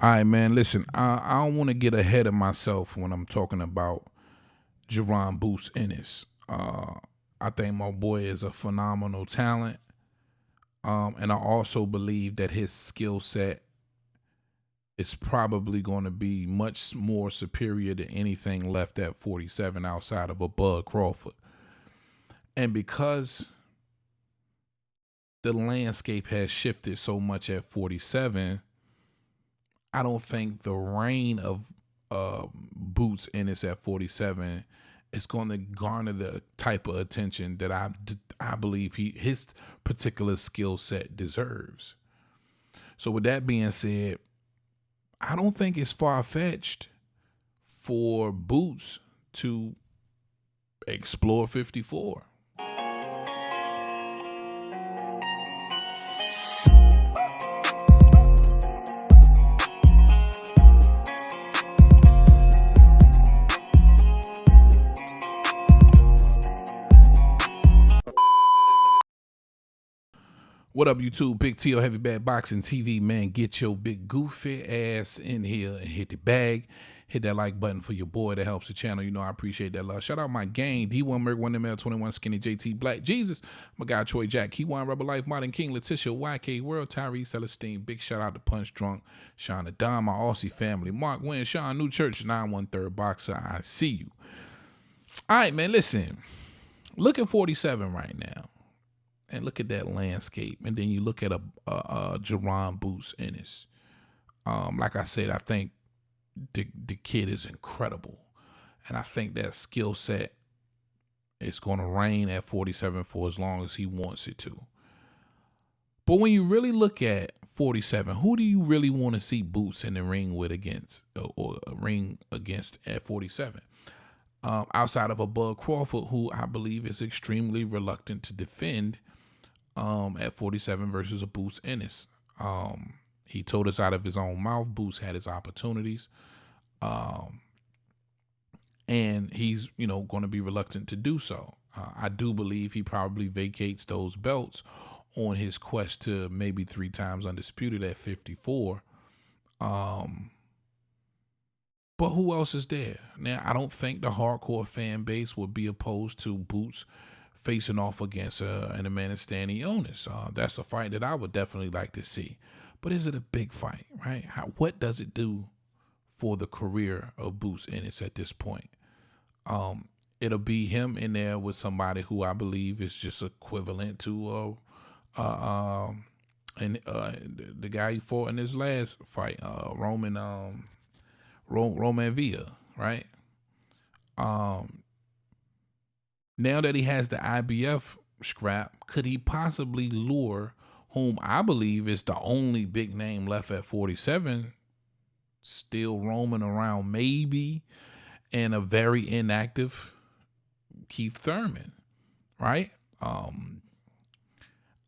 All right, man. Listen, I don't want to get ahead of myself when I'm talking about Jaron Boost Ennis. I think my boy is a phenomenal talent, and I also believe that his skill set is probably going to be much more superior to anything left at 47 outside of a Bud Crawford. And because the landscape has shifted so much at 47, I don't think the reign of Boots Ennis at 47 is going to garner the type of attention that I believe his particular skill set deserves. So with that being said, I don't think it's far fetched for Boots to explore 54. What up, YouTube? Big T O Heavy Bag Boxing TV, man. Get your big goofy ass in here and hit the bag. Hit that like button for your boy. That helps the channel. You know I appreciate that love. Shout out my gang. D1 Merc 1ML21 Skinny JT Black Jesus. My guy Troy Jack. Key1 Rebel Life Modern King Letitia YK World Tyree Celestine. Big shout out to Punch Drunk. Sean Adon, my Aussie family. Mark Wynn, Sean New Church, 913 Boxer. I see you. All right, man. Listen. Look at 47 right now. And look at that landscape, and then you look at a Jaron Boost Ennis. Like I said, I think the kid is incredible, and I think that skill set is going to reign at 47 for as long as he wants it to. But when you really look at 47, who do you really want to see Boots in the ring with against, or a ring against at 47? Outside of a Bud Crawford, who I believe is extremely reluctant to defend at 47 versus a Boots Ennis. He told us out of his own mouth, Boots had his opportunities. And he's, going to be reluctant to do so. I do believe he probably vacates those belts on his quest to maybe 3 times undisputed at 54. But who else is there? Now, I don't think the hardcore fan base would be opposed to Boots facing off against an Stanley Ennis. That's a fight that I would definitely like to see. But is it a big fight, right? What does it do for the career of Boots Ennis at this point? It'll be him in there with somebody who I believe is just equivalent to the guy he fought in his last fight, Roman Villa, right? Now that he has the IBF scrap, could he possibly lure whom I believe is the only big name left at 47, still roaming around maybe, and a very inactive Keith Thurman, right? I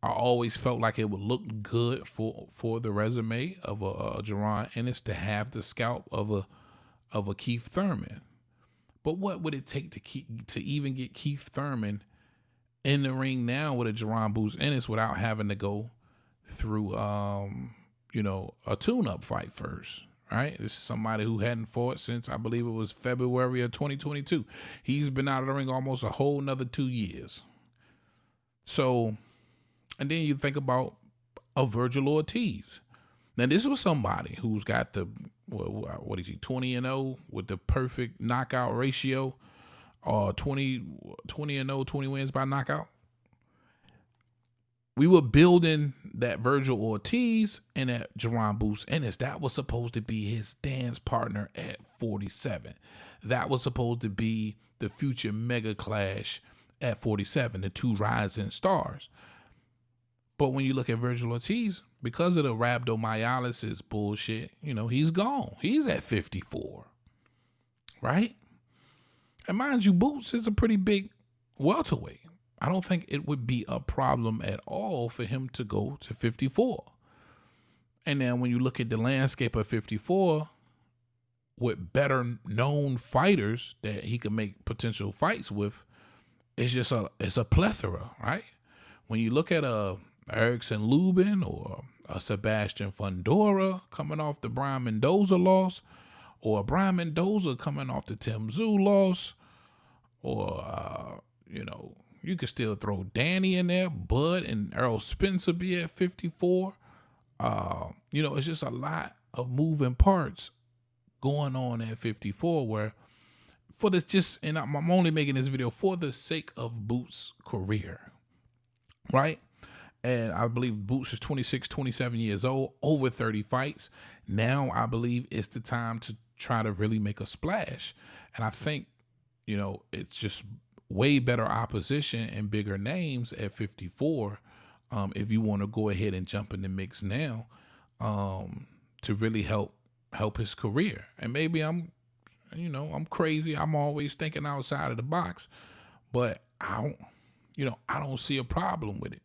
always felt like it would look good for the resume of a Jaron Ennis to have the scalp of a Keith Thurman. But what would it take to even get Keith Thurman in the ring now with a Jaron Boost Ennis without having to go through, a tune-up fight first, right? This is somebody who hadn't fought since, I believe it was February of 2022. He's been out of the ring almost a whole nother 2 years. So, and then you think about a Virgil Ortiz. Now, this was somebody who's got the, what is he, 20-0 with the perfect knockout ratio, 20-0, 20 wins by knockout. We were building that Virgil Ortiz and that Jaron Boost Ennis. That was supposed to be his dance partner at 47. That was supposed to be the future mega clash at 47, the 2 rising stars. But when you look at Virgil Ortiz, because of the rhabdomyolysis bullshit, he's gone. He's at 54, right? And mind you, Boots is a pretty big welterweight. I don't think it would be a problem at all for him to go to 54. And then when you look at the landscape of 54, with better known fighters that he can make potential fights with, it's a plethora, right? When you look at Erickson Lubin or a Sebastian Fundora coming off the Brian Mendoza loss, or a Brian Mendoza coming off the Tim Tszyu loss, or you know, you could still throw Danny in there. Bud and Errol Spencer be at 54. You know, it's just a lot of moving parts going on at 54 where for the just, and I'm only making this video for the sake of Boots' career, right? And I believe Boots is 26, 27 years old, over 30 fights. Now I believe it's the time to try to really make a splash. And I think, you know, it's just way better opposition and bigger names at 54. If you want to go ahead and jump in the mix now, to really help his career. And maybe I'm crazy. I'm always thinking outside of the box, but I don't see a problem with it.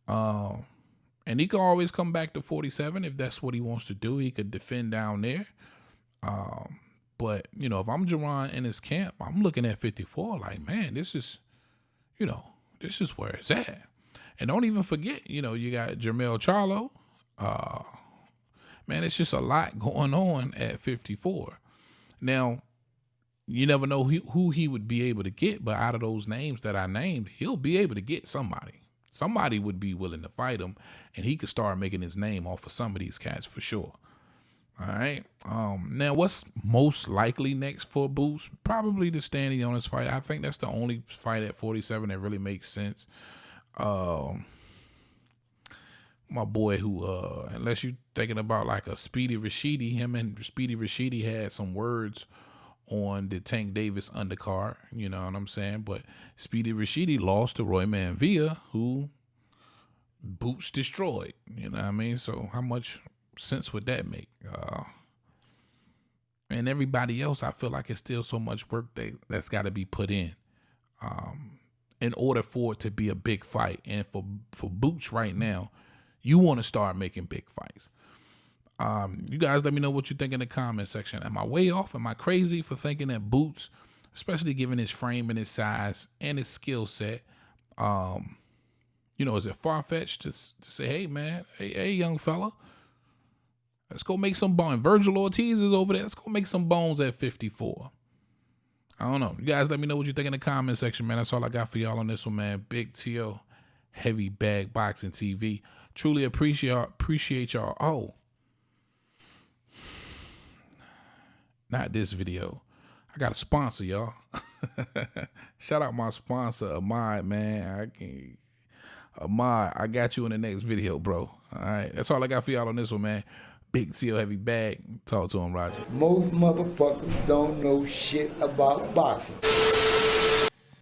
And he could always come back to 47 if that's what he wants to do. He could defend down there. But you know, if I'm Jaron in his camp, I'm looking at 54 like, man, this is where it's at. And don't even forget, you know, you got Jermell Charlo. Man, it's just a lot going on at 54. Now, you never know who he would be able to get, but out of those names that I named, he'll be able to get somebody. Somebody would be willing to fight him, and he could start making his name off of some of these cats for sure. All right. Now, what's most likely next for Boots? Probably the Stanley Jonas fight. I think that's the only fight at 47 that really makes sense. My boy who, unless you're thinking about like a Speedy Rashidi, him and Speedy Rashidi had some words on the Tank Davis undercard, you know what I'm saying? But Speedy Rashidi lost to Roy Manvilla, who Boots destroyed, you know what I mean? So how much sense would that make? And everybody else, I feel like it's still so much work that's got to be put in order for it to be a big fight. And for Boots right now, you want to start making big fights. You guys let me know what you think in the comment section. Am I way off? Am I crazy for thinking that Boots, especially given his frame and his size and his skill set, you know, is it far-fetched to say, hey, man, hey, young fella, let's go make some bones. Virgil Ortiz is over there. Let's go make some bones at 54. I don't know. You guys let me know what you think in the comment section, man. That's all I got for y'all on this one, man. Big T.O. Heavy Bag Boxing TV. Truly appreciate y'all. Oh, not this video. I got a sponsor, y'all. Shout out my sponsor, Ahmad, man. Ahmad, I got you in the next video, bro. All right. That's all I got for y'all on this one, man. Big T.O. Heavy Bag. Talk to him, Roger. Most motherfuckers don't know shit about boxing.